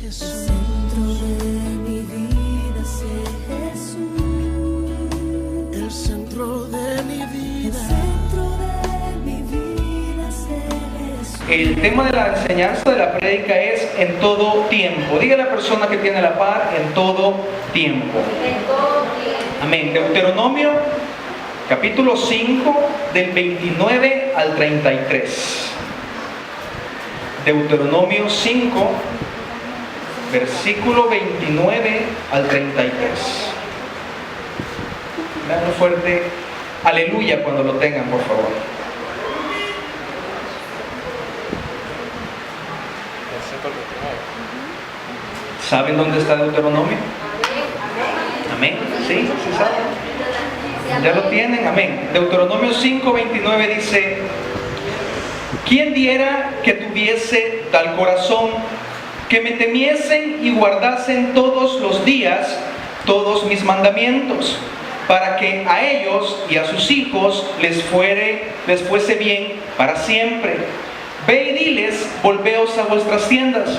Jesús. El centro de mi vida es Jesús. El centro de mi vida. El centro de mi vida es Jesús. El tema de la enseñanza de la prédica es en todo tiempo. Diga a la persona que tiene la par, en todo tiempo. En todo tiempo. Amén. Deuteronomio capítulo 5 del 29 al 33. Deuteronomio 5 versículo 29 al 33. Vean un fuerte aleluya cuando lo tengan, por favor. ¿Saben dónde está Deuteronomio? Amén. ¿Sí? ¿Sí saben? ¿Ya lo tienen? Amén. Deuteronomio 5:29 dice: ¿quién diera que tuviese tal corazón, que me temiesen y guardasen todos los días todos mis mandamientos, para que a ellos y a sus hijos les fuese bien para siempre? Ve y diles: volveos a vuestras tiendas,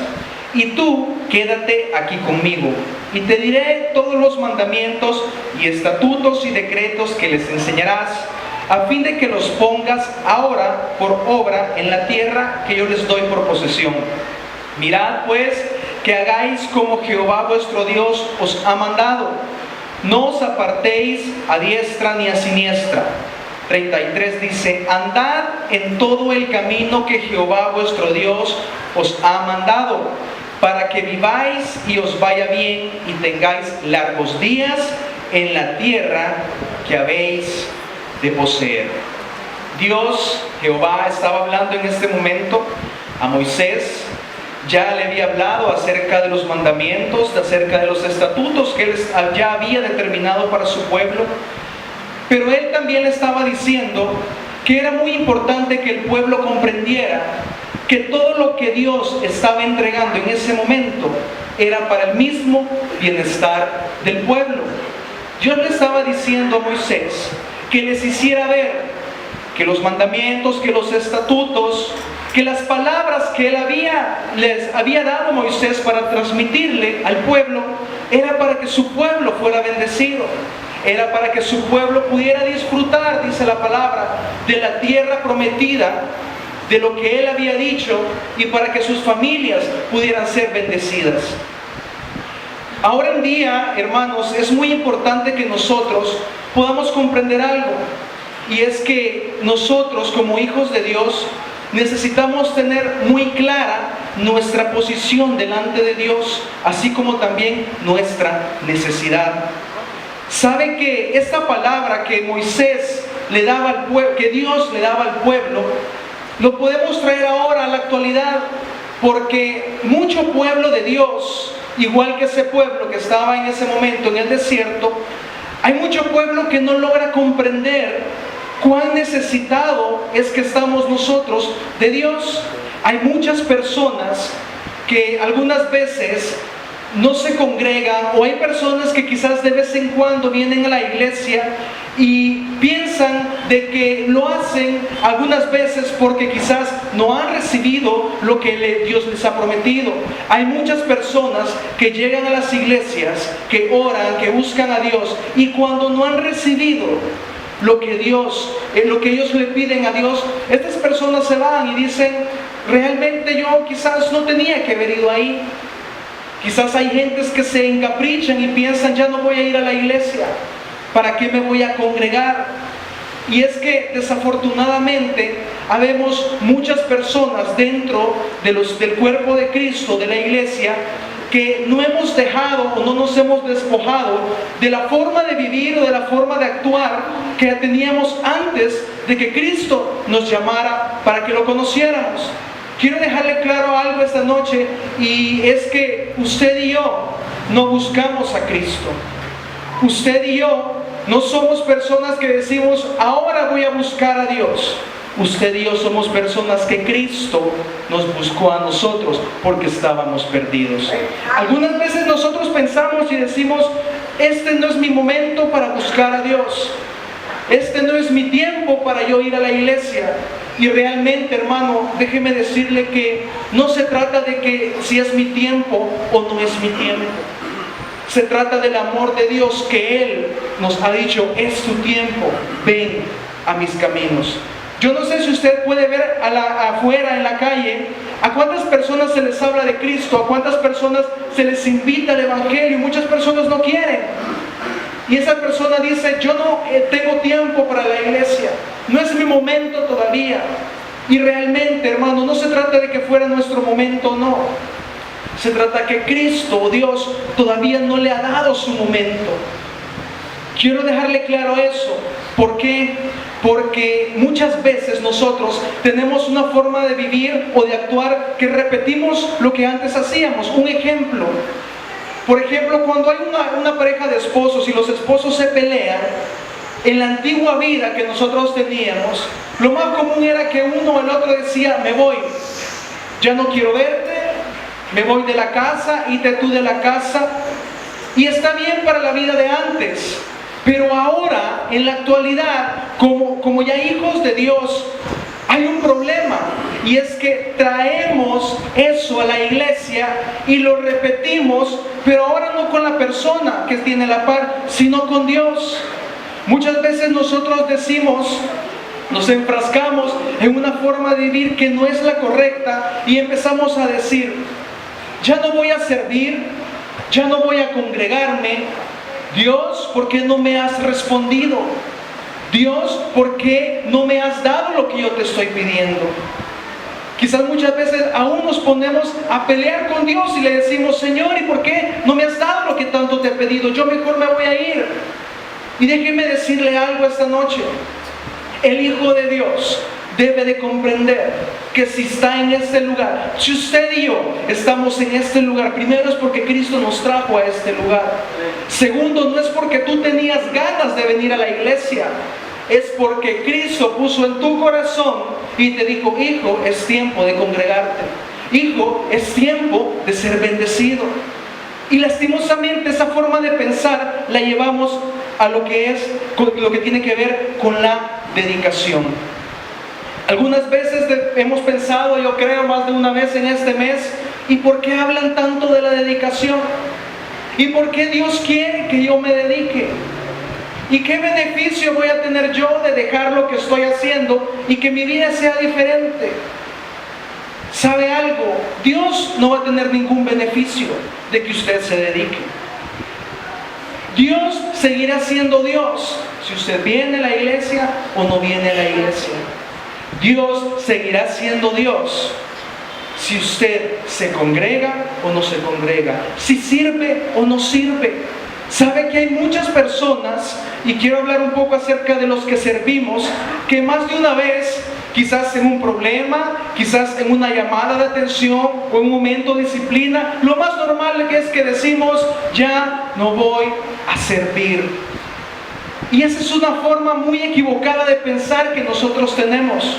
y tú quédate aquí conmigo, y te diré todos los mandamientos y estatutos y decretos que les enseñarás, a fin de que los pongas ahora por obra en la tierra que yo les doy por posesión. Mirad pues que hagáis como Jehová vuestro Dios os ha mandado. No os apartéis a diestra ni a siniestra. 33 dice: andad en todo el camino que Jehová vuestro Dios os ha mandado, para que viváis y os vaya bien y tengáis largos días en la tierra que habéis de poseer. Dios, Jehová, estaba hablando en este momento a Moisés. Ya le había hablado acerca de los mandamientos, acerca de los estatutos que él ya había determinado para su pueblo. Pero él también le estaba diciendo que era muy importante que el pueblo comprendiera que todo lo que Dios estaba entregando en ese momento era para el mismo bienestar del pueblo. Dios le estaba diciendo a Moisés que les hiciera ver que los mandamientos, que los estatutos, que las palabras que él les había dado a Moisés para transmitirle al pueblo, era para que su pueblo fuera bendecido, era para que su pueblo pudiera disfrutar, dice la palabra, de la tierra prometida, de lo que él había dicho, y para que sus familias pudieran ser bendecidas. Ahora en día, hermanos, es muy importante que nosotros podamos comprender algo, y es que nosotros como hijos de Dios necesitamos tener muy clara nuestra posición delante de Dios, así como también nuestra necesidad. ¿Sabe que esta palabra que Moisés le daba al pueblo, que Dios le daba al pueblo, lo podemos traer ahora a la actualidad? Porque mucho pueblo de Dios, igual que ese pueblo que estaba en ese momento en el desierto, hay mucho pueblo que no logra comprender cuán necesitado es que estamos nosotros de Dios. Hay muchas personas que algunas veces no se congregan, o hay personas que quizás de vez en cuando vienen a la iglesia y piensan de que lo hacen algunas veces porque quizás no han recibido lo que Dios les ha prometido. Hay muchas personas que llegan a las iglesias, que oran, que buscan a Dios, y cuando no han recibido lo que ellos le piden a Dios, estas personas se van y dicen: realmente yo quizás no tenía que haber ido ahí. Quizás hay gentes que se encaprichan y piensan: ya no voy a ir a la iglesia, ¿para qué me voy a congregar? Y es que desafortunadamente habemos muchas personas dentro del cuerpo de Cristo, de la iglesia, que no hemos dejado o no nos hemos despojado de la forma de vivir o de la forma de actuar que teníamos antes de que Cristo nos llamara para que lo conociéramos. Quiero dejarle claro algo esta noche, y es que usted y yo no buscamos a Cristo. Usted y yo no somos personas que decimos: ahora voy a buscar a Dios. Usted y yo somos personas que Cristo nos buscó a nosotros porque estábamos perdidos. Algunas veces nosotros pensamos y decimos: este no es mi momento para buscar a Dios. Este no es mi tiempo para yo ir a la iglesia. Y realmente, hermano, déjeme decirle que no se trata de que si es mi tiempo o no es mi tiempo. Se trata del amor de Dios, que Él nos ha dicho, es tu tiempo, ven a mis caminos. Yo no sé si usted puede ver afuera en la calle, a cuántas personas se les habla de Cristo, a cuántas personas se les invita al Evangelio, muchas personas no quieren. Y esa persona dice, yo no tengo tiempo para la iglesia, no es mi momento todavía. Y realmente, hermano, no se trata de que fuera nuestro momento, no. Se trata que Cristo o Dios todavía no le ha dado su momento. Quiero dejarle claro eso. ¿Por qué? Porque muchas veces nosotros tenemos una forma de vivir o de actuar que repetimos lo que antes hacíamos. Un ejemplo. Por ejemplo, cuando hay una pareja de esposos y los esposos se pelean, en la antigua vida que nosotros teníamos, lo más común era que uno o el otro decía, me voy, ya no quiero verte, me voy de la casa, irte tú de la casa. Y está bien para la vida de antes. Pero ahora, en la actualidad, como ya hijos de Dios, hay un problema. Y es que traemos eso a la iglesia y lo repetimos, pero ahora no con la persona que tiene la par, sino con Dios. Muchas veces nosotros decimos, nos enfrascamos en una forma de vivir que no es la correcta y empezamos a decir, ya no voy a servir, ya no voy a congregarme. Dios, ¿por qué no me has respondido? Dios, ¿por qué no me has dado lo que yo te estoy pidiendo? Quizás muchas veces aún nos ponemos a pelear con Dios y le decimos, Señor, ¿y por qué no me has dado lo que tanto te he pedido? Yo mejor me voy a ir. Y déjeme decirle algo esta noche. El Hijo de Dios debe de comprender que si está en este lugar, si usted y yo estamos en este lugar, primero es porque Cristo nos trajo a este lugar. Segundo, no es porque tú tenías ganas de venir a la iglesia, es porque Cristo puso en tu corazón y te dijo, hijo, es tiempo de congregarte. Hijo, es tiempo de ser bendecido. Y lastimosamente esa forma de pensar la llevamos a lo que tiene que ver con la dedicación. Algunas veces hemos pensado, yo creo más de una vez en este mes, ¿y por qué hablan tanto de la dedicación? ¿Y por qué Dios quiere que yo me dedique? ¿Y qué beneficio voy a tener yo de dejar lo que estoy haciendo y que mi vida sea diferente? ¿Sabe algo? Dios no va a tener ningún beneficio de que usted se dedique. Dios seguirá siendo Dios si usted viene a la iglesia o no viene a la iglesia. Dios seguirá siendo Dios si usted se congrega o no se congrega, si sirve o no sirve. Sabe que hay muchas personas, y quiero hablar un poco acerca de los que servimos, que más de una vez, quizás en un problema, quizás en una llamada de atención o en un momento de disciplina, lo más normal es que decimos, ya no voy a servir. Y esa es una forma muy equivocada de pensar que nosotros tenemos.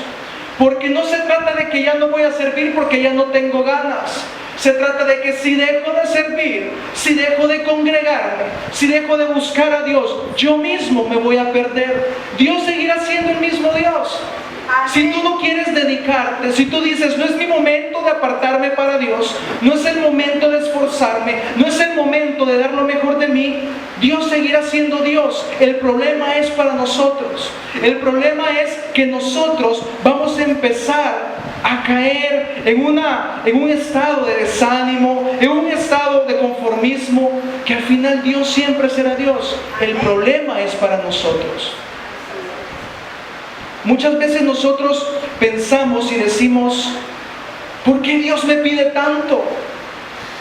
Porque no se trata de que ya no voy a servir porque ya no tengo ganas. Se trata de que si dejo de servir, si dejo de congregarme, si dejo de buscar a Dios, yo mismo me voy a perder. Dios seguirá siendo el mismo Dios. Si tú no quieres dedicarte, si tú dices, no es mi momento de apartarme para Dios, no es el momento de esforzarme, no es el momento de dar lo mejor de mí, Dios seguirá siendo Dios. El problema es para nosotros. El problema es que nosotros vamos a empezar a caer en un estado de desánimo, en un estado de conformismo, que al final Dios siempre será Dios. El problema es para nosotros. Muchas veces nosotros pensamos y decimos, ¿por qué Dios me pide tanto?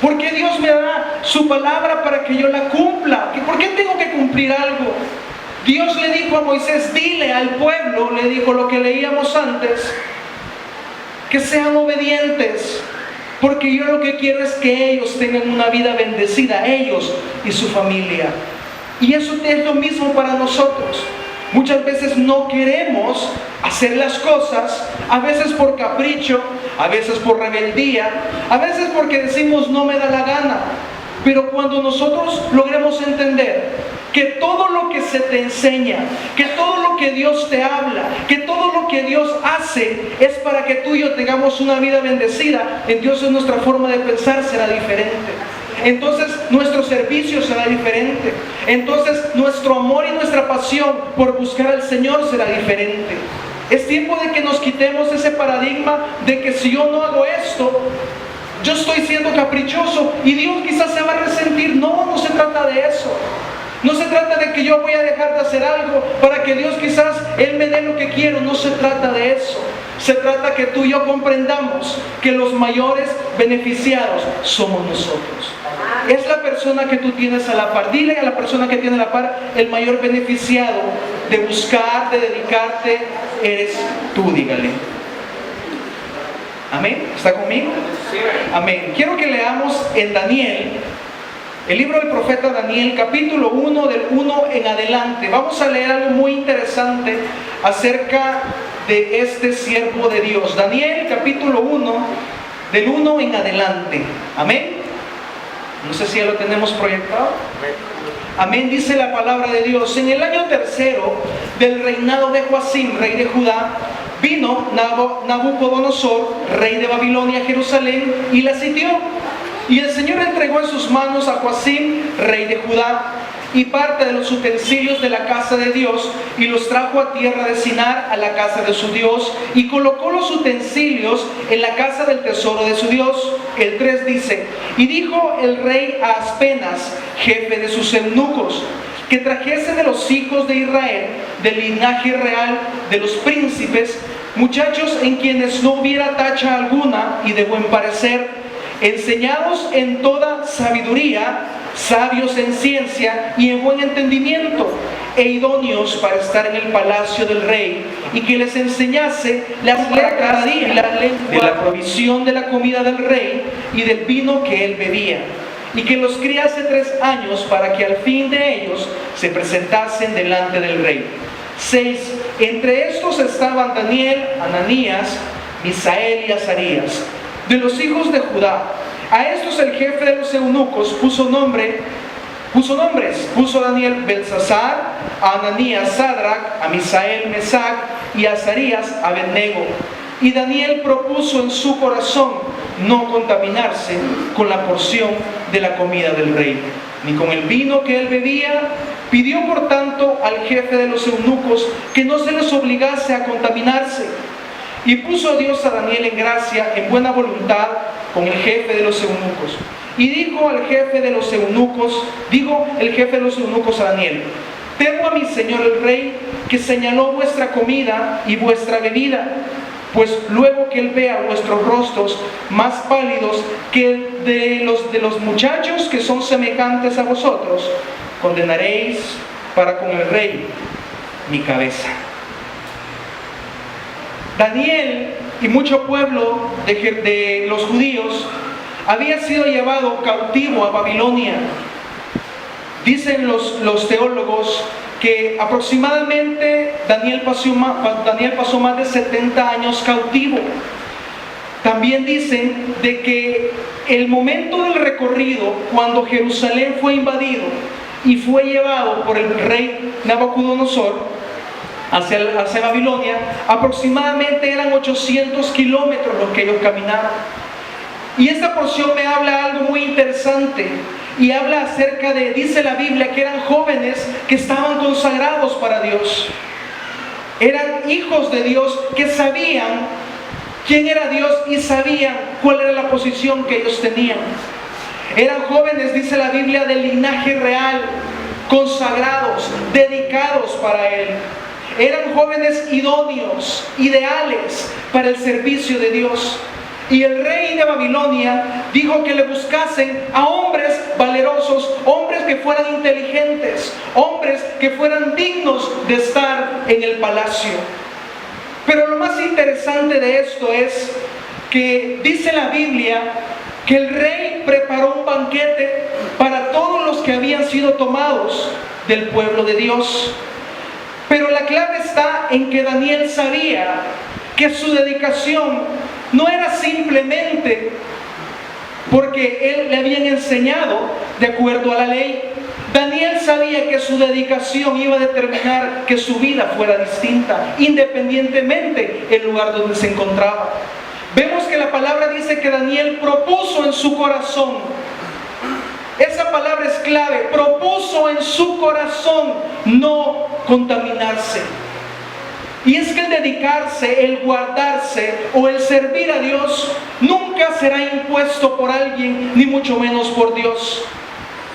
¿Por qué Dios me da su palabra para que yo la cumpla? ¿Por qué tengo que cumplir algo? Dios le dijo a Moisés, dile al pueblo, le dijo lo que leíamos antes, que sean obedientes, porque yo lo que quiero es que ellos tengan una vida bendecida, ellos y su familia. Y eso es lo mismo para nosotros. Muchas veces no queremos hacer las cosas, a veces por capricho, a veces por rebeldía, a veces porque decimos no me da la gana. Pero cuando nosotros logremos entender que todo lo que se te enseña, que todo lo que Dios te habla, que todo lo que Dios hace es para que tú y yo tengamos una vida bendecida, entonces nuestra forma de pensar será diferente. Entonces nuestro servicio será diferente. Entonces nuestro amor y nuestra pasión por buscar al Señor será diferente. Es tiempo de que nos quitemos ese paradigma de que si yo no hago esto, yo estoy siendo caprichoso y Dios quizás se va a resentir. No, no se trata de eso. No se trata de que yo voy a dejar de hacer algo para que Dios quizás Él me dé lo que quiero. No se trata de eso. Se trata que tú y yo comprendamos que los mayores beneficiados somos nosotros. Es la persona que tú tienes a la par. Dile a la persona que tiene a la par, el mayor beneficiado de buscar, de dedicarte, eres tú, dígale. Amén. ¿Está conmigo? Amén. Quiero que leamos en Daniel, el libro del profeta Daniel, capítulo 1, del 1 en adelante. Vamos a leer algo muy interesante acerca de este siervo de Dios. Daniel, capítulo 1, del 1 en adelante. Amén. No sé si ya lo tenemos proyectado. Amén. Dice la palabra de Dios: en el año tercero del reinado de Joacim, rey de Judá, vino Nabucodonosor, rey de Babilonia, a Jerusalén, y la sitió. Y el Señor entregó en sus manos a Joacim, rey de Judá, y parte de los utensilios de la casa de Dios, y los trajo a tierra de Sinar, a la casa de su Dios, y colocó los utensilios en la casa del tesoro de su Dios. El 3 dice: y dijo el rey a Aspenas, jefe de sus eunucos, que trajese de los hijos de Israel, del linaje real de los príncipes, muchachos en quienes no hubiera tacha alguna y de buen parecer, enseñados en toda sabiduría, sabios en ciencia y en buen entendimiento, e idóneos para estar en el palacio del rey, y que les enseñase las letras y la lengua de la provisión de la comida del rey y del vino que él bebía, y que los criase 3 años para que al fin de ellos se presentasen delante del rey. 6. Entre estos estaban Daniel, Ananías, Misael y Azarías, de los hijos de Judá. A estos el jefe de los eunucos puso nombres. Puso a Daniel Belsasar, a Ananías Sadrac, a Misael Mesac y a Azarías Abednego. Y Daniel propuso en su corazón no contaminarse con la porción de la comida del rey, ni con el vino que él bebía. Pidió por tanto al jefe de los eunucos que no se les obligase a contaminarse. Y puso Dios a Daniel en gracia, en buena voluntad, con el jefe de los eunucos. Y dijo el jefe de los eunucos a Daniel: temo a mi señor el rey, que señaló vuestra comida y vuestra bebida, pues luego que él vea vuestros rostros más pálidos que de los muchachos que son semejantes a vosotros, condenaréis para con el rey mi cabeza. Daniel y mucho pueblo de los judíos había sido llevado cautivo a Babilonia. Dicen los teólogos que aproximadamente Daniel pasó más de 70 años cautivo. También dicen de que el momento del recorrido, cuando Jerusalén fue invadido y fue llevado por el rey Nabucodonosor hacia Babilonia, aproximadamente eran 800 kilómetros los que ellos caminaron. Y esta porción me habla algo muy interesante, y habla acerca de, dice la Biblia, que eran jóvenes que estaban consagrados para Dios. Eran hijos de Dios que sabían quién era Dios y sabían cuál era la posición que ellos tenían. Eran jóvenes, dice la Biblia, del linaje real, consagrados, dedicados para Él. Eran jóvenes idóneos, ideales para el servicio de Dios. Y el rey de Babilonia dijo que le buscasen a hombres valerosos, hombres que fueran inteligentes, hombres que fueran dignos de estar en el palacio. Pero lo más interesante de esto es que dice la Biblia que el rey preparó un banquete para todos los que habían sido tomados del pueblo de Dios. Pero la clave está en que Daniel sabía que su dedicación no era simplemente porque él le habían enseñado de acuerdo a la ley. Daniel sabía que su dedicación iba a determinar que su vida fuera distinta, independientemente del lugar donde se encontraba. Vemos que la palabra dice que Daniel propuso en su corazón. Esa palabra es clave. Propuso en su corazón no contaminarse. Y es que el dedicarse, el guardarse o el servir a Dios nunca será impuesto por alguien, ni mucho menos por Dios.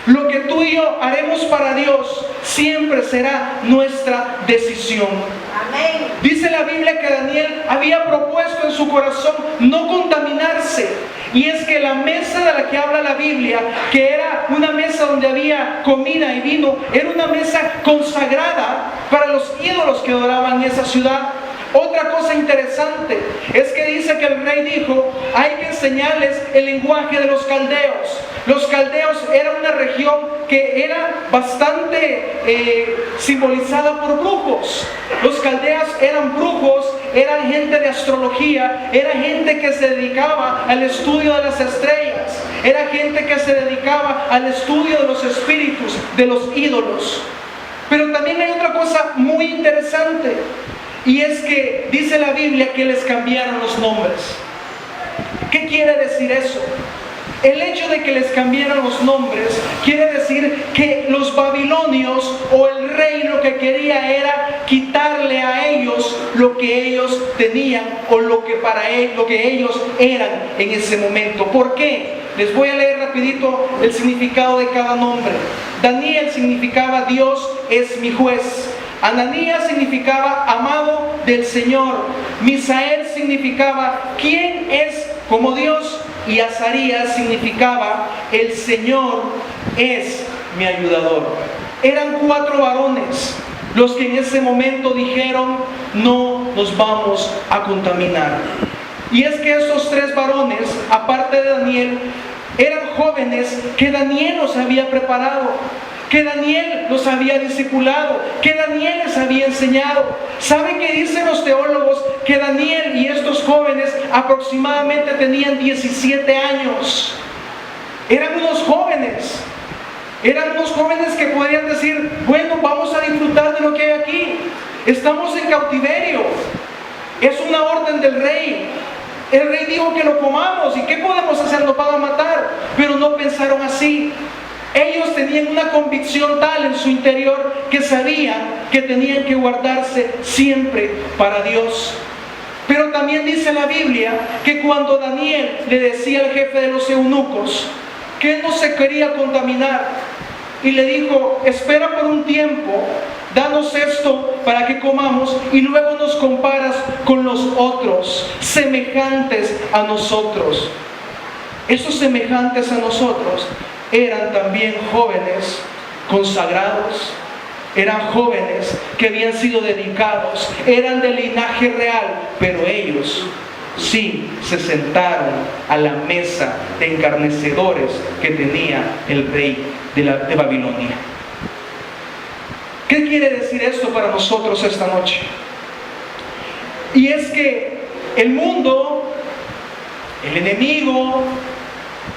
Lo que tú y yo haremos para Dios siempre será nuestra decisión. Amén. Dice la Biblia que Daniel había propuesto en su corazón no contaminarse. Y es que la mesa de la que habla la Biblia, que era una mesa donde había comida y vino, era una mesa consagrada para los ídolos que adoraban en esa ciudad. Otra cosa interesante es que dice que el rey dijo, hay que enseñarles el lenguaje de los caldeos. Los caldeos eran una región que era bastante simbolizada por brujos. Los caldeos eran brujos, eran gente de astrología, era gente que se dedicaba al estudio de las estrellas, era gente que se dedicaba al estudio de los espíritus, de los ídolos. Pero también hay otra cosa muy interesante. Y es que dice la Biblia que les cambiaron los nombres. ¿Qué quiere decir eso? El hecho de que les cambiaran los nombres quiere decir que los babilonios o el rey lo que quería era quitarle a ellos lo que ellos tenían o lo que ellos eran en ese momento. ¿Por qué? Les voy a leer rapidito el significado de cada nombre. Daniel significaba Dios es mi juez. Ananías significaba amado del Señor. Misael significaba ¿quién es como Dios? Y Azarías significaba el Señor es mi ayudador. Eran 4 varones los que en ese momento dijeron no nos vamos a contaminar. Y es que esos 3 varones, aparte de Daniel, eran jóvenes que Daniel los había preparado, que Daniel los había discipulado, que Daniel les había enseñado. ¿Saben qué dicen los teólogos? Que Daniel y estos jóvenes aproximadamente tenían 17 años. Eran unos jóvenes que podrían decir, bueno, vamos a disfrutar de lo que hay aquí. Estamos en cautiverio. Es una orden del rey. El rey dijo que lo comamos. ¿Y qué podemos hacer? Nos van a matar. Pero no pensaron así. Ellos tenían una convicción tal en su interior que sabían que tenían que guardarse siempre para Dios. Pero también dice la Biblia que cuando Daniel le decía al jefe de los eunucos que él no se quería contaminar y le dijo, espera por un tiempo, danos esto para que comamos y luego nos comparas con los otros, semejantes a nosotros. Esos semejantes a nosotros eran también jóvenes consagrados, eran jóvenes que habían sido dedicados, eran de linaje real, pero ellos sí se sentaron a la mesa de encarnecedores que tenía el rey de Babilonia. ¿Qué quiere decir esto para nosotros esta noche? Y es que el mundo, el enemigo,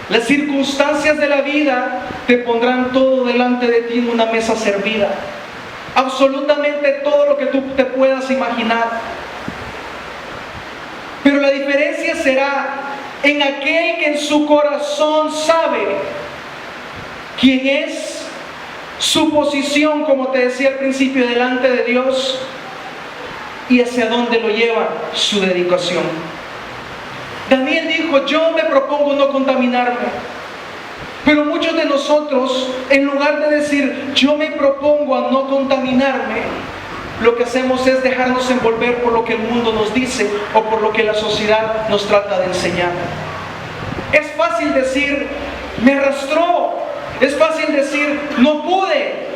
las circunstancias de la vida te pondrán todo delante de ti en una mesa servida. Absolutamente todo lo que tú te puedas imaginar. Pero la diferencia será en aquel que en su corazón sabe quién es, su posición, como te decía al principio, delante de Dios y hacia dónde lo lleva su dedicación. Daniel dijo, yo me propongo no contaminarme. Pero muchos de nosotros, en lugar de decir, yo me propongo a no contaminarme, lo que hacemos es dejarnos envolver por lo que el mundo nos dice o por lo que la sociedad nos trata de enseñar. Es fácil decir, me arrastró. Es fácil decir, no pude.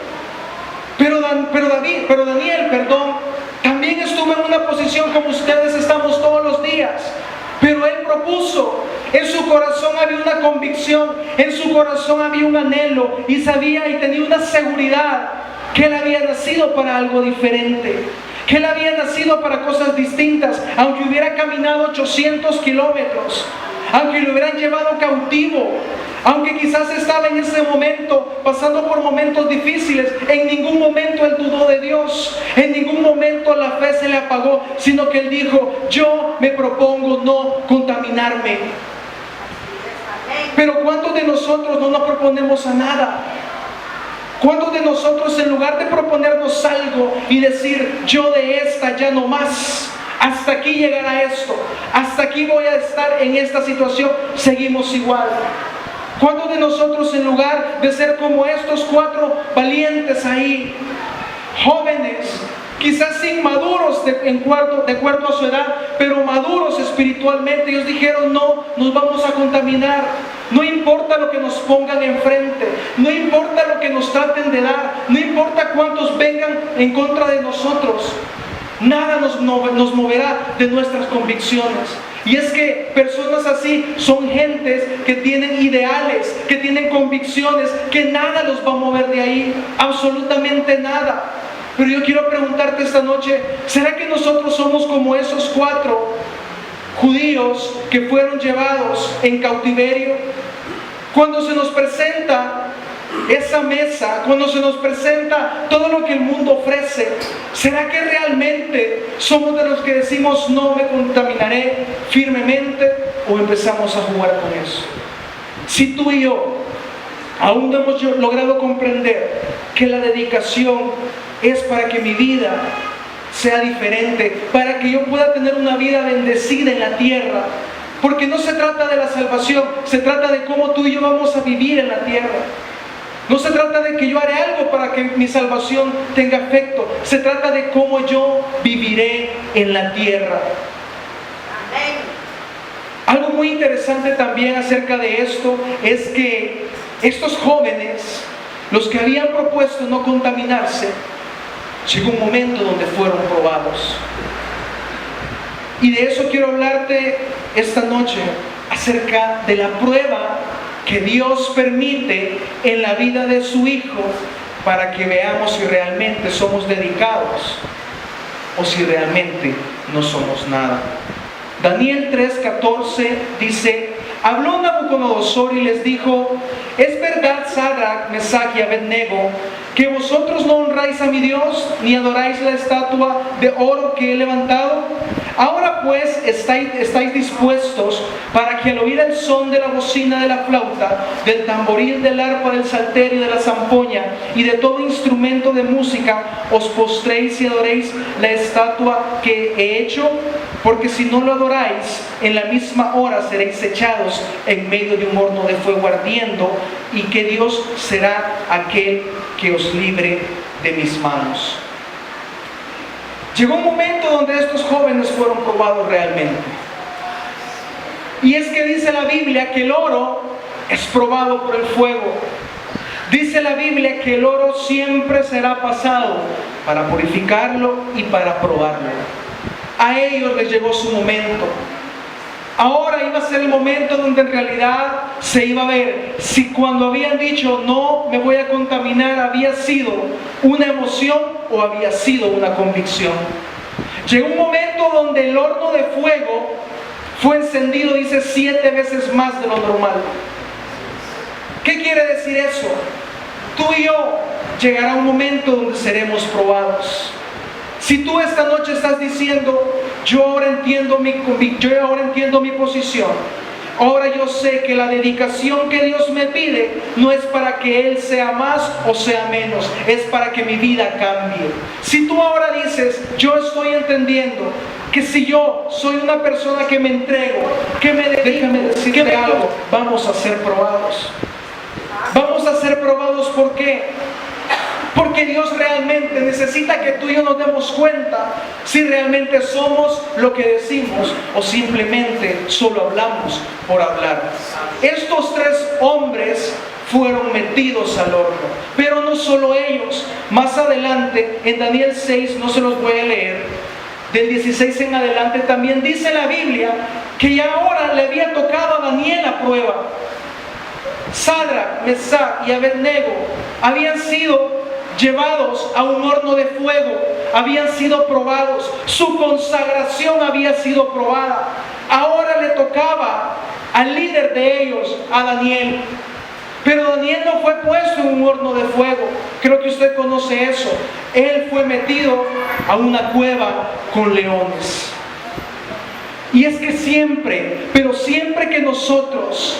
Pero Daniel, también estuvo en una posición como ustedes estamos todos los días. Pero él propuso, en su corazón había una convicción, en su corazón había un anhelo y sabía y tenía una seguridad que él había nacido para algo diferente, que él había nacido para cosas distintas, aunque hubiera caminado 800 kilómetros, aunque lo hubieran llevado cautivo, aunque quizás estaba en ese momento pasando por momentos difíciles, en ningún momento él dudó de Dios, en ningún momento la fe se le apagó, sino que él dijo: yo me propongo no contaminarme. Pero ¿cuántos de nosotros no nos proponemos a nada? ¿Cuántos de nosotros, en lugar de proponernos algo y decir: yo de esta ya no más, hasta aquí llegará esto, hasta aquí voy a estar en esta situación, seguimos igual? ¿Cuántos de nosotros, en lugar de ser como estos 4 valientes ahí, jóvenes, quizás inmaduros de acuerdo a su edad, pero maduros espiritualmente, ellos dijeron: no nos vamos a contaminar, no importa lo que nos pongan enfrente, no importa lo que nos traten de dar, no importa cuántos vengan en contra de nosotros, nada nos moverá de nuestras convicciones. Y es que personas así son gentes que tienen ideales, que tienen convicciones, que nada los va a mover de ahí, absolutamente nada. Pero yo quiero preguntarte esta noche: ¿será que nosotros somos como esos 4 judíos que fueron llevados en cautiverio? Cuando se nos presenta esa mesa, cuando se nos presenta todo lo que el mundo ofrece, ¿será que realmente somos de los que decimos: no me contaminaré firmemente, o empezamos a jugar con eso? Si tú y yo aún no hemos logrado comprender que la dedicación es para que mi vida sea diferente, para que yo pueda tener una vida bendecida en la tierra, porque no se trata de la salvación, se trata de cómo tú y yo vamos a vivir en la tierra. No se trata de que yo haré algo para que mi salvación tenga efecto, se trata de cómo yo viviré en la tierra. Amén. Algo muy interesante también acerca de esto es que estos jóvenes, los que habían propuesto no contaminarse, llegó un momento donde fueron probados. Y de eso quiero hablarte esta noche, acerca de la prueba que Dios permite en la vida de su Hijo, para que veamos si realmente somos dedicados o si realmente no somos nada. Daniel 3:14 dice: habló Nabucodonosor y les dijo: ¿es verdad, Sadrach, Mesach y Abednego, que vosotros no honráis a mi Dios, ni adoráis la estatua de oro que he levantado? Ahora pues estáis dispuestos para que al oír el son de la bocina de la flauta, del tamboril, del arpa, del salterio, de la zampoña y de todo instrumento de música, os postréis y adoréis la estatua que he hecho. Porque si no lo adoráis, en la misma hora seréis echados en medio de un horno de fuego ardiendo, y que Dios será aquel que os libre de mis manos. Llegó un momento donde estos jóvenes fueron probados realmente. Y es que dice la Biblia que el oro es probado por el fuego. Dice la Biblia que el oro siempre será pasado para purificarlo y para probarlo. A ellos les llegó su momento. Ahora iba a ser el momento donde en realidad se iba a ver si cuando habían dicho no me voy a contaminar había sido una emoción o había sido una convicción. Llegó un momento donde el horno de fuego fue encendido, dice, 7 veces más de lo normal. ¿Qué quiere decir eso? Tú y yo llegará un momento donde seremos probados. Si tú esta noche estás diciendo: yo ahora entiendo mi posición, ahora yo sé que la dedicación que Dios me pide no es para que Él sea más o sea menos, es para que mi vida cambie. Si tú ahora dices: yo estoy entendiendo que si yo soy una persona que me entrego, que me dedico, déjame decirte algo, vamos a ser probados. Vamos a ser probados, ¿por qué? Porque Dios realmente necesita que tú y yo nos demos cuenta si realmente somos lo que decimos o simplemente solo hablamos por hablar. Estos 3 hombres fueron metidos al horno, pero no solo ellos. Más adelante, en Daniel 6, no se los voy a leer, del 16 en adelante, también dice la Biblia que ya ahora le había tocado a Daniel la prueba. Sadrach, Mesach y Abednego habían sido llevados a un horno de fuego, habían sido probados, su consagración había sido probada. Ahora le tocaba al líder de ellos, a Daniel. Pero Daniel no fue puesto en un horno de fuego. Creo que usted conoce eso. Él fue metido a una cueva con leones. Y es que siempre, pero siempre que nosotros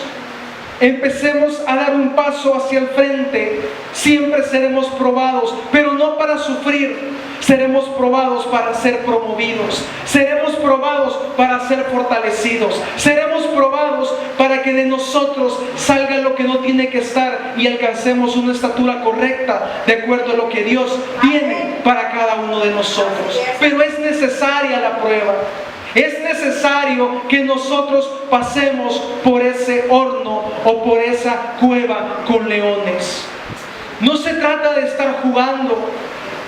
empecemos a dar un paso hacia el frente, siempre seremos probados, pero no para sufrir. Seremos probados para ser promovidos. Seremos probados para ser fortalecidos. Seremos probados para que de nosotros salga lo que no tiene que estar y alcancemos una estatura correcta de acuerdo a lo que Dios tiene para cada uno de nosotros. Pero es necesaria la prueba. Es necesario que nosotros pasemos por ese horno o por esa cueva con leones. No se trata de estar jugando.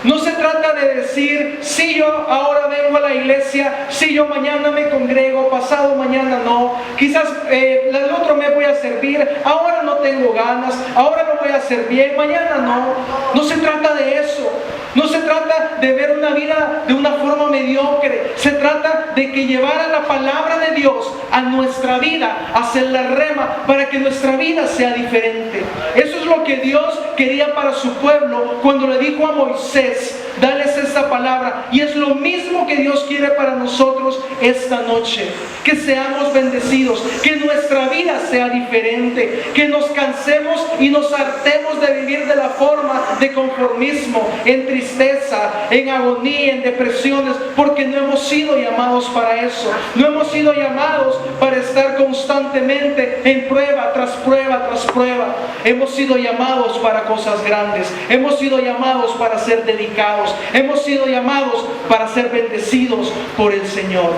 No se trata de decir, si yo ahora vengo a la iglesia, si yo mañana me congrego, pasado mañana no, quizás el otro mes voy a servir, ahora no tengo ganas, ahora no voy a hacer bien, mañana no. No se trata de eso. No se trata de ver una vida de una forma mediocre. Se trata de que llevara la palabra de Dios a nuestra vida, hacerla rema, para que nuestra vida sea diferente. Eso es lo que Dios quería para su pueblo cuando le dijo a Moisés, dales esta palabra. Y es lo mismo que Dios quiere para nosotros esta noche. Que seamos bendecidos, que nuestra vida sea diferente, que nos cansemos y nos hartemos de vivir de la forma de conformismo, en tristeza, en agonía, en depresiones, porque no hemos sido llamados para eso. No hemos sido llamados para estar constantemente en prueba tras prueba tras prueba. Hemos sido llamados para cosas grandes. Hemos sido llamados para ser dedicados. Hemos sido llamados para ser bendecidos por el Señor.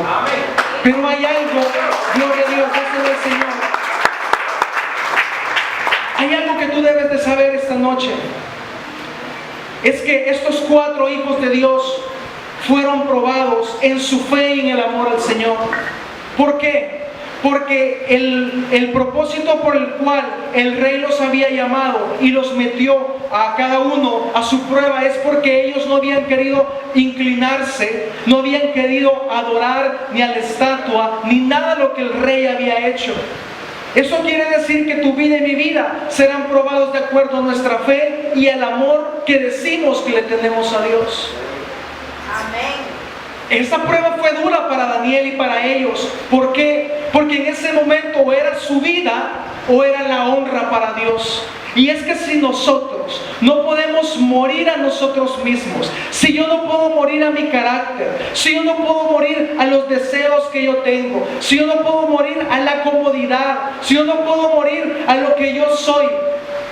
Pero hay algo, gloria a Dios, gracias al Señor. Hay algo que tú debes de saber esta noche. Es que estos 4 hijos de Dios fueron probados en su fe y en el amor al Señor. ¿Por qué? Porque el propósito por el cual el rey los había llamado y los metió a cada uno a su prueba es porque ellos no habían querido inclinarse, no habían querido adorar ni a la estatua, ni nada de lo que el rey había hecho. Eso quiere decir que tu vida y mi vida serán probados de acuerdo a nuestra fe y el amor que decimos que le tenemos a Dios. Amén. Esa prueba fue dura para Daniel y para ellos. ¿Por qué? Porque en ese momento o era su vida o era la honra para Dios. Y es que si nosotros no podemos morir a nosotros mismos, si yo no puedo morir a mi carácter, si yo no puedo morir a los deseos que yo tengo, si yo no puedo morir a la comodidad, si yo no puedo morir a lo que yo soy,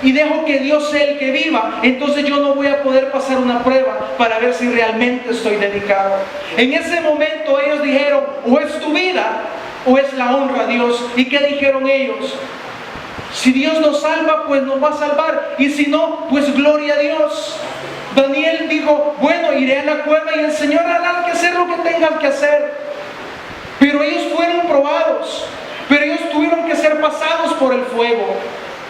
y dejo que Dios sea el que viva, entonces yo no voy a poder pasar una prueba para ver si realmente estoy dedicado. En ese momento ellos dijeron, o es tu vida o es la honra a Dios. ¿Y qué dijeron ellos? Si Dios nos salva, pues nos va a salvar, y si no, pues gloria a Dios. Daniel dijo, bueno, iré a la cueva y el Señor hará que hacer lo que tengan que hacer. Pero ellos fueron probados, pero ellos tuvieron que ser pasados por el fuego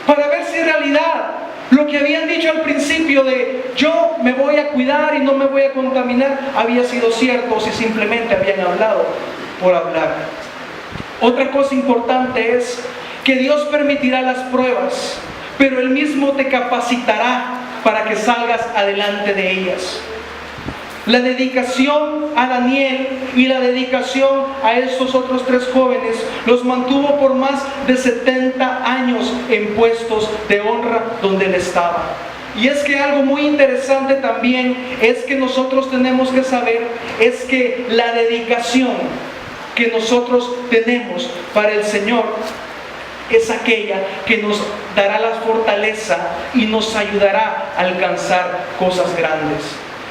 para ver si en realidad lo que habían dicho al principio de yo me voy a cuidar y no me voy a contaminar había sido cierto, o si simplemente habían hablado por hablar. Otra cosa importante es que Dios permitirá las pruebas, pero Él mismo te capacitará para que salgas adelante de ellas. La dedicación a Daniel y la dedicación a estos otros 3 jóvenes los mantuvo por más de 70 años en puestos de honra donde él estaba. Y es que algo muy interesante también es que nosotros tenemos que saber es que la dedicación que nosotros tenemos para el Señor es aquella que nos dará la fortaleza y nos ayudará a alcanzar cosas grandes.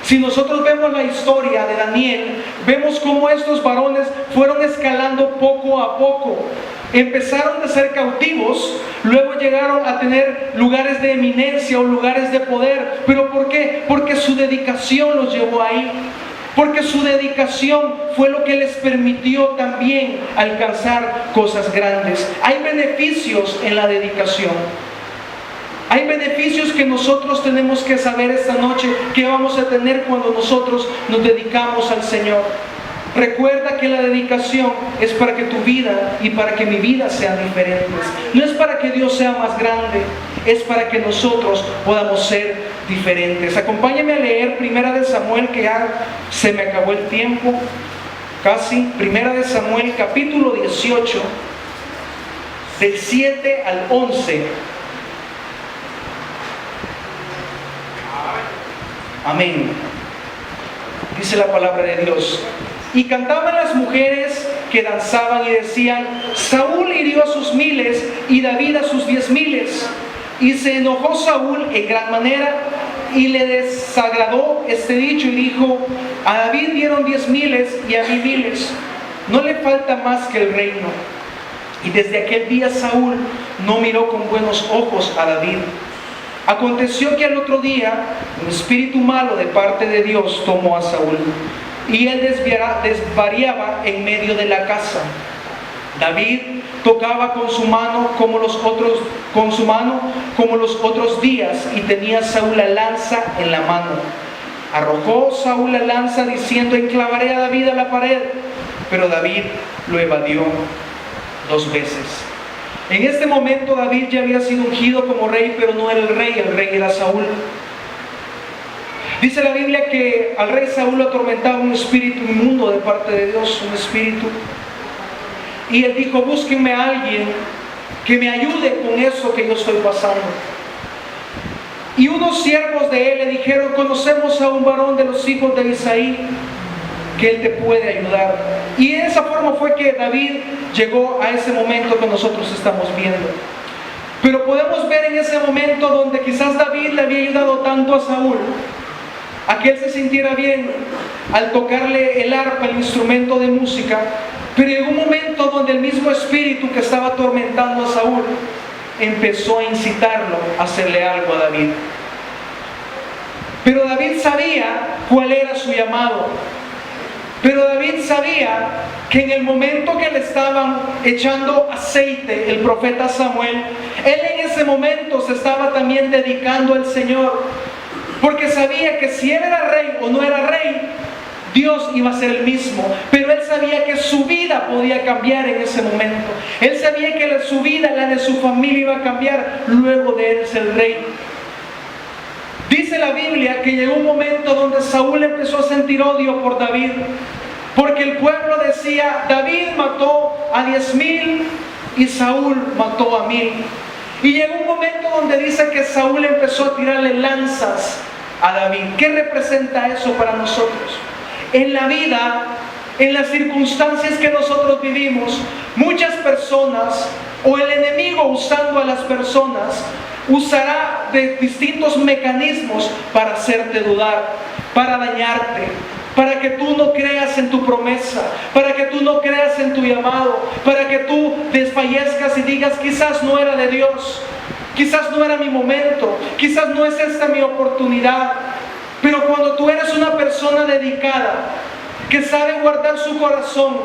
Si nosotros vemos la historia de Daniel, vemos cómo estos varones fueron escalando poco a poco. Empezaron de ser cautivos, luego llegaron a tener lugares de eminencia o lugares de poder. ¿Pero por qué? Porque su dedicación los llevó ahí. Porque su dedicación fue lo que les permitió también alcanzar cosas grandes. Hay beneficios en la dedicación. Hay beneficios que nosotros tenemos que saber esta noche que vamos a tener cuando nosotros nos dedicamos al Señor. Recuerda que la dedicación es para que tu vida y para que mi vida sean diferentes. No es para que Dios sea más grande, es para que nosotros podamos ser diferentes. Acompáñame a leer 1 Samuel, que ya se me acabó el tiempo, casi. 1 Samuel capítulo 18, del 7 al 11. Amén. Dice la palabra de Dios: y cantaban las mujeres que danzaban y decían: Saúl hirió a sus 1000 y David a sus 10,000. Y se enojó Saúl en gran manera y le desagradó este dicho y dijo: a David dieron 10,000 y a mí 1000. No le falta más que el reino. Y desde aquel día Saúl no miró con buenos ojos a David. Aconteció que al otro día un espíritu malo de parte de Dios tomó a Saúl, y él desvariaba en medio de la casa. David tocaba con su mano como los otros días, y tenía Saúl la lanza en la mano. Arrojó Saúl la lanza diciendo: enclavaré a David a la pared. Pero David lo evadió 2 veces. En este momento David ya había sido ungido como rey, pero no era el rey era Saúl. Dice la Biblia que al rey Saúl lo atormentaba un espíritu inmundo de parte de Dios, un espíritu. Y él dijo: búsquenme a alguien que me ayude con eso que yo estoy pasando. Y unos siervos de él le dijeron: conocemos a un varón de los hijos de Isaí, que él te puede ayudar. Y de esa forma fue que David llegó a ese momento que nosotros estamos viendo. Pero podemos ver en ese momento donde quizás David le había ayudado tanto a Saúl, a que él se sintiera bien al tocarle el arpa, el instrumento de música. Pero llegó un momento donde el mismo espíritu que estaba atormentando a Saúl empezó a incitarlo a hacerle algo a David. Pero David sabía cuál era su llamado. Pero David sabía que en el momento que le estaban echando aceite el profeta Samuel, él en ese momento se estaba también dedicando al Señor, porque sabía que si él era rey o no era rey, Dios iba a ser el mismo. Pero él sabía que su vida podía cambiar en ese momento. Él sabía que su vida, la de su familia, iba a cambiar luego de él ser rey. Dice la Biblia que llegó un momento donde Saúl empezó a sentir odio por David, porque el pueblo decía: David mató a 10,000 y Saúl mató a 1,000. Y llegó un momento donde dice que Saúl empezó a tirarle lanzas a David. ¿Qué representa eso para nosotros? En la vida, en las circunstancias que nosotros vivimos, muchas personas, o el enemigo usando a las personas, usará de distintos mecanismos para hacerte dudar, para dañarte, para que tú no creas en tu promesa, para que tú no creas en tu llamado, para que tú desfallezcas y digas: quizás no era de Dios, quizás no era mi momento, quizás no es esta mi oportunidad. Pero cuando tú eres una persona dedicada, que sabe guardar su corazón,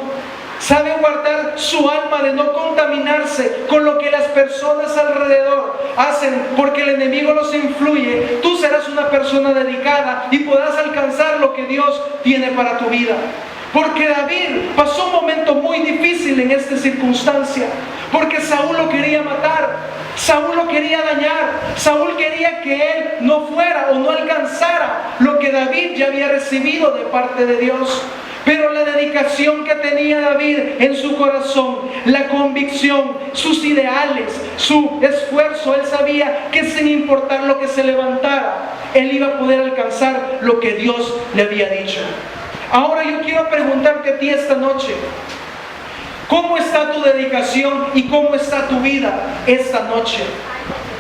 sabe guardar su alma de no contaminarse con lo que las personas alrededor hacen, porque el enemigo los influye, tú serás una persona dedicada y podrás alcanzar lo que Dios tiene para tu vida. Porque David pasó un momento muy difícil en esta circunstancia, porque Saúl lo quería matar, Saúl lo quería dañar, Saúl quería que él no fuera o no alcanzara lo que David ya había recibido de parte de Dios. Pero la dedicación que tenía David en su corazón, la convicción, sus ideales, su esfuerzo, él sabía que sin importar lo que se levantara, él iba a poder alcanzar lo que Dios le había dicho. Ahora yo quiero preguntarte a ti esta noche: ¿cómo está tu dedicación y cómo está tu vida esta noche?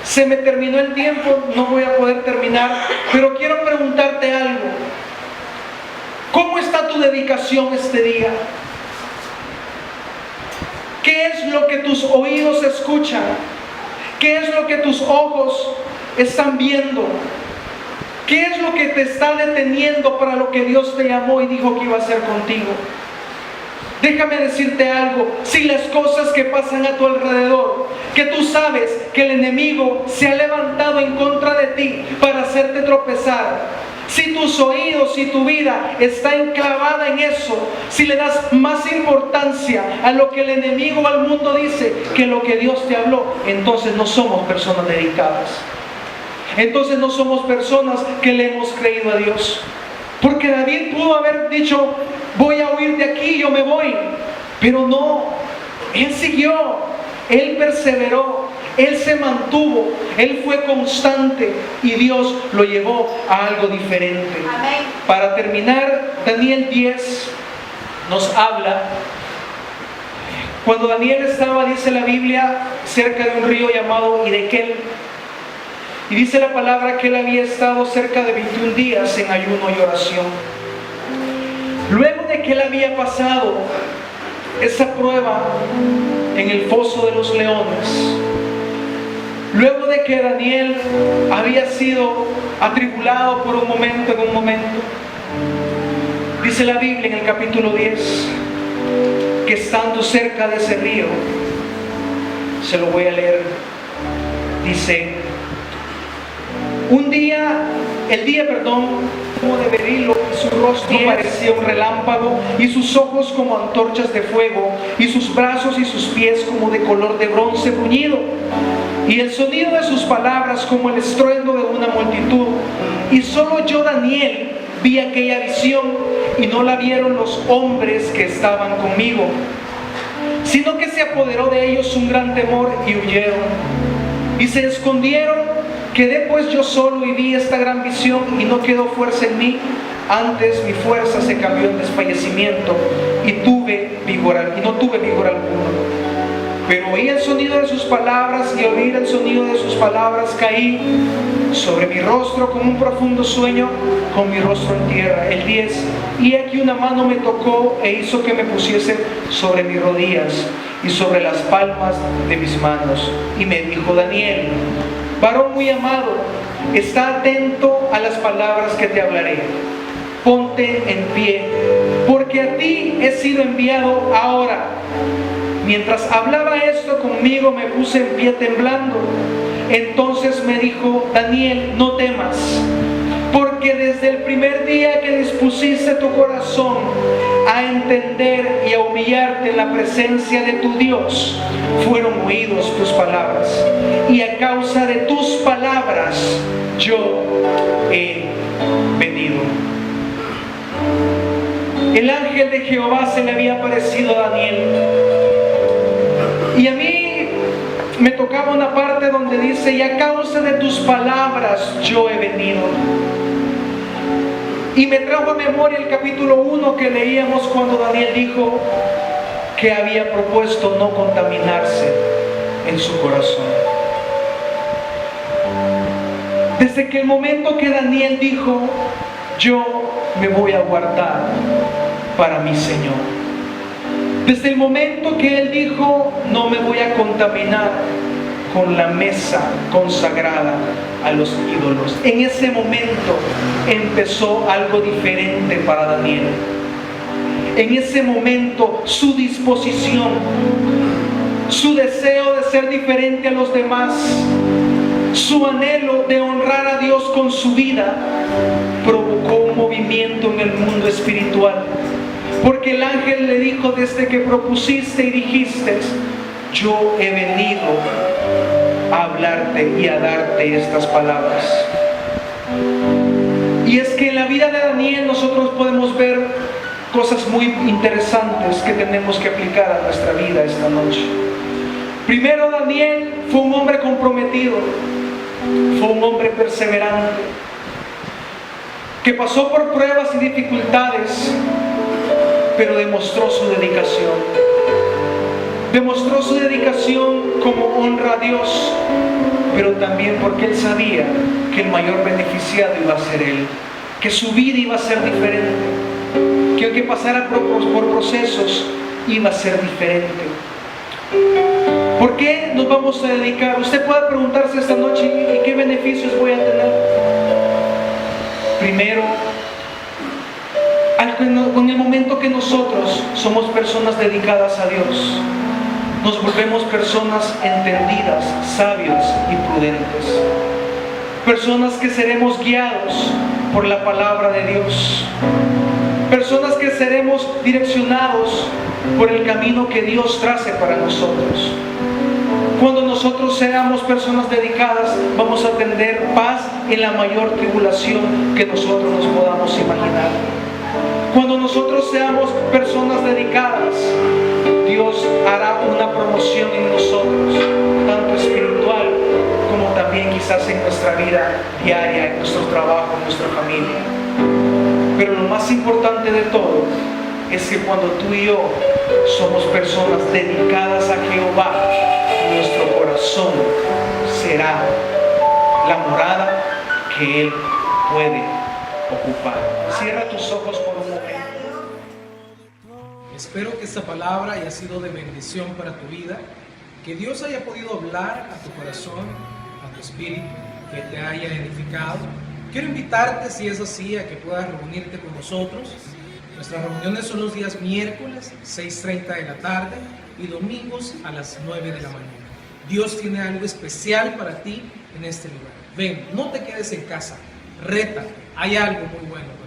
Se me terminó el tiempo, no voy a poder terminar, pero quiero preguntarte algo. ¿Cómo está tu dedicación este día? ¿Qué es lo que tus oídos escuchan? ¿Qué es lo que tus ojos están viendo? ¿Qué es lo que te está deteniendo para lo que Dios te llamó y dijo que iba a hacer contigo? Déjame decirte algo: si las cosas que pasan a tu alrededor, que tú sabes que el enemigo se ha levantado en contra de ti para hacerte tropezar, Si tus oídos, si tu vida está enclavada en eso, si le das más importancia a lo que el enemigo o al mundo dice que lo que Dios te habló, entonces no somos personas dedicadas. Entonces no somos personas que le hemos creído a Dios. Porque David pudo haber dicho, voy a huir de aquí, yo me voy. Pero no, él siguió, él perseveró, él se mantuvo, él fue constante y Dios lo llevó a algo diferente. Amén. Para terminar, Daniel 10 nos habla, cuando Daniel estaba, dice la Biblia, cerca de un río llamado Hiddekel. Y dice la palabra que él había estado cerca de 21 días en ayuno y oración. Luego de que él había pasado esa prueba en el foso de los leones, luego de que Daniel había sido atribulado por un momento, dice la Biblia en el capítulo 10, que estando cerca de ese río, se lo voy a leer, dice, el día, como de berilo, y su rostro parecía un relámpago, y sus ojos como antorchas de fuego, y sus brazos y sus pies como de color de bronce bruñido, y el sonido de sus palabras como el estruendo de una multitud. Y solo yo, Daniel, vi aquella visión, y no la vieron los hombres que estaban conmigo, sino que se apoderó de ellos un gran temor y huyeron, y se escondieron. Quedé pues yo solo y vi esta gran visión y no quedó fuerza en mí. Antes mi fuerza se cambió en desfallecimiento y no tuve vigor alguno. Pero oí el sonido de sus palabras y al oír el sonido de sus palabras caí sobre mi rostro como un profundo sueño, con mi rostro en tierra. El 10. Y aquí una mano me tocó e hizo que me pusiese sobre mis rodillas y sobre las palmas de mis manos. Y me dijo, Daniel, varón muy amado, está atento a las palabras que te hablaré. Ponte en pie, porque a ti he sido enviado ahora. Mientras hablaba esto conmigo, me puse en pie temblando. Entonces me dijo, Daniel, no temas, porque desde el primer día que dispusiste tu corazón a entender y a humillarte en la presencia de tu Dios, fueron oídos tus palabras, y a causa de tus palabras yo he venido. El ángel de Jehová se le había aparecido a Daniel, y a mí me tocaba una parte donde dice, y a causa de tus palabras yo he venido. Y me trajo a memoria el capítulo 1 que leíamos cuando Daniel dijo que había propuesto no contaminarse en su corazón. Desde que el momento que Daniel dijo, yo me voy a guardar para mi Señor. Desde el momento que él dijo, no me voy a contaminar con la mesa consagrada a los ídolos, en ese momento empezó algo diferente para Daniel. En ese momento su disposición, su deseo de ser diferente a los demás, su anhelo de honrar a Dios con su vida, provocó un movimiento en el mundo espiritual. Porque el ángel le dijo, desde que propusiste y dijiste, yo he venido a hablarte y a darte estas palabras. Y es que en la vida de Daniel nosotros podemos ver cosas muy interesantes que tenemos que aplicar a nuestra vida esta noche. Primero, Daniel fue un hombre comprometido, fue un hombre perseverante, que pasó por pruebas y dificultades, pero demostró su dedicación. Demostró su dedicación como honra a Dios, pero también porque él sabía que el mayor beneficiado iba a ser él, que su vida iba a ser diferente, que aunque pasara por procesos, iba a ser diferente. ¿Por qué nos vamos a dedicar? Usted puede preguntarse esta noche, ¿y qué beneficios voy a tener? Primero, en el momento que nosotros somos personas dedicadas a Dios, nos volvemos personas entendidas, sabias y prudentes. Personas que seremos guiados por la palabra de Dios. Personas que seremos direccionados por el camino que Dios trace para nosotros. Cuando nosotros seamos personas dedicadas, vamos a tener paz en la mayor tribulación que nosotros nos podamos imaginar. Cuando nosotros seamos personas dedicadas, Dios hará una promoción en nosotros, tanto espiritual como también quizás en nuestra vida diaria, en nuestro trabajo, en nuestra familia. Pero lo más importante de todo es que cuando tú y yo somos personas dedicadas a Jehová, nuestro corazón será la morada que Él puede ocupar. Cierra tus ojos por un momento. Espero que esta palabra haya sido de bendición para tu vida, que Dios haya podido hablar a tu corazón, a tu espíritu, que te haya edificado. Quiero invitarte, si es así, a que puedas reunirte con nosotros. Nuestras reuniones son los días miércoles, 6:30 de la tarde, y domingos a las 9 de la mañana. Dios tiene algo especial para ti en este lugar. Ven, no te quedes en casa, rétate, hay algo muy bueno para ti.